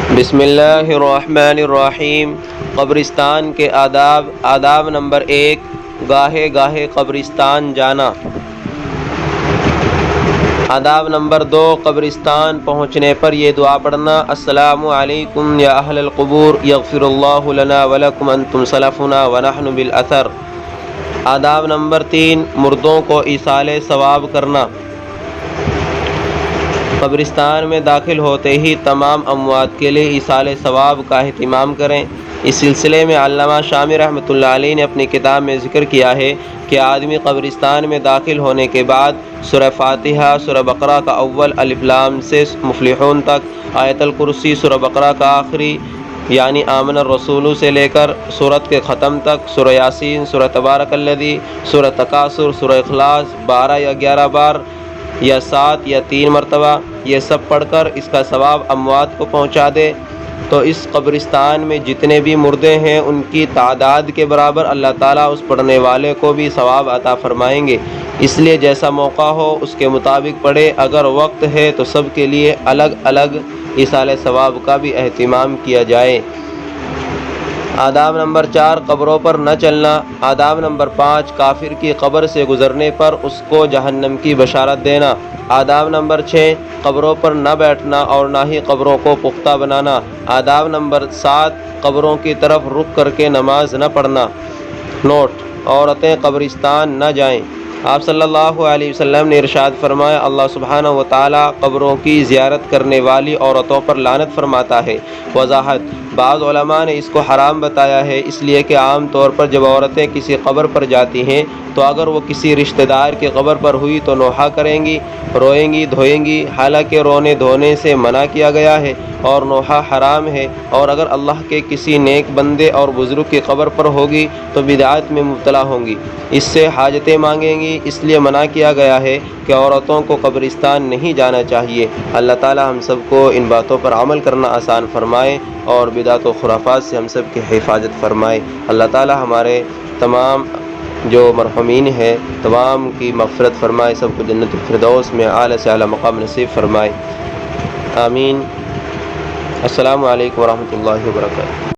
بسم اللہ الرحمن الرحیم۔ قبرستان کے آداب نمبر 1، گاہے گاہے قبرستان جانا۔ آداب نمبر 2، قبرستان پہنچنے پر یہ دعا پڑھنا: السلام علیکم یا اہل القبور، یغفر اللہ لنا ولکم انتم سلفنا ونحن بالاثر۔ آداب نمبر 3، مردوں کو ایصال ثواب کرنا۔ قبرستان میں داخل ہوتے ہی تمام اموات کے لیے ایصال ثواب کا اہتمام کریں۔ اس سلسلے میں علامہ شامی رحمۃ اللہ علیہ نے اپنی کتاب میں ذکر کیا ہے کہ آدمی قبرستان میں داخل ہونے کے بعد سورہ فاتحہ، سورہ بقرہ کا اول الف لام سے مفلحون تک، آیت الکرسی سورہ بقرہ کا آخری یعنی آمن الرسول سے لے کر سورت کے ختم تک، سورہ یاسین، سورہ تبارک الذی، سورہ تکاثر، سورہ اخلاص 12 یا 11 بار یا 7 یا 3 مرتبہ یہ سب پڑھ کر اس کا ثواب اموات کو پہنچا دے تو اس قبرستان میں جتنے بھی مردے ہیں ان کی تعداد کے برابر اللہ تعالیٰ اس پڑھنے والے کو بھی ثواب عطا فرمائیں گے۔ اس لیے جیسا موقع ہو اس کے مطابق پڑھے، اگر وقت ہے تو سب کے لیے الگ الگ ایصال ثواب کا بھی اہتمام کیا جائے۔ آداب نمبر 4، قبروں پر نہ چلنا۔ آداب نمبر 5، کافر کی قبر سے گزرنے پر اس کو جہنم کی بشارت دینا۔ آداب نمبر 6، قبروں پر نہ بیٹھنا اور نہ ہی قبروں کو پختہ بنانا۔ آداب نمبر 7، قبروں کی طرف رخ کر کے نماز نہ پڑھنا۔ نوٹ: عورتیں قبرستان نہ جائیں۔ آپ صلی اللہ علیہ وسلم نے ارشاد فرمایا: اللہ سبحانہ و تعالیٰ قبروں کی زیارت کرنے والی عورتوں پر لعنت فرماتا ہے۔ وضاحت: بعض علماء نے اس کو حرام بتایا ہے، اس لیے کہ عام طور پر جب عورتیں کسی قبر پر جاتی ہیں تو اگر وہ کسی رشتہ دار کی قبر پر ہوئی تو نوحہ کریں گی، روئیں گی، دھوئیں گی، حالانکہ رونے دھونے سے منع کیا گیا ہے اور نوحہ حرام ہے، اور اگر اللہ کے کسی نیک بندے اور بزرگ کی قبر پر ہوگی تو بدعات میں مبتلا ہوں گی، اس سے حاجتیں مانگیں گی، اس لیے منع کیا گیا ہے کہ عورتوں کو قبرستان نہیں جانا چاہیے۔ اللہ تعالی ہم سب کو ان باتوں پر عمل کرنا آسان فرمائے اور بدعت و خرافات سے ہم سب کی حفاظت فرمائے۔ اللہ تعالی ہمارے تمام جو مرحومین ہیں تمام کی مغفرت فرمائے، سب کو جنت الفردوس میں اعلیٰ سے اعلیٰ مقام نصیب فرمائے، آمین۔ السلام علیکم ورحمۃ اللہ وبرکاتہ۔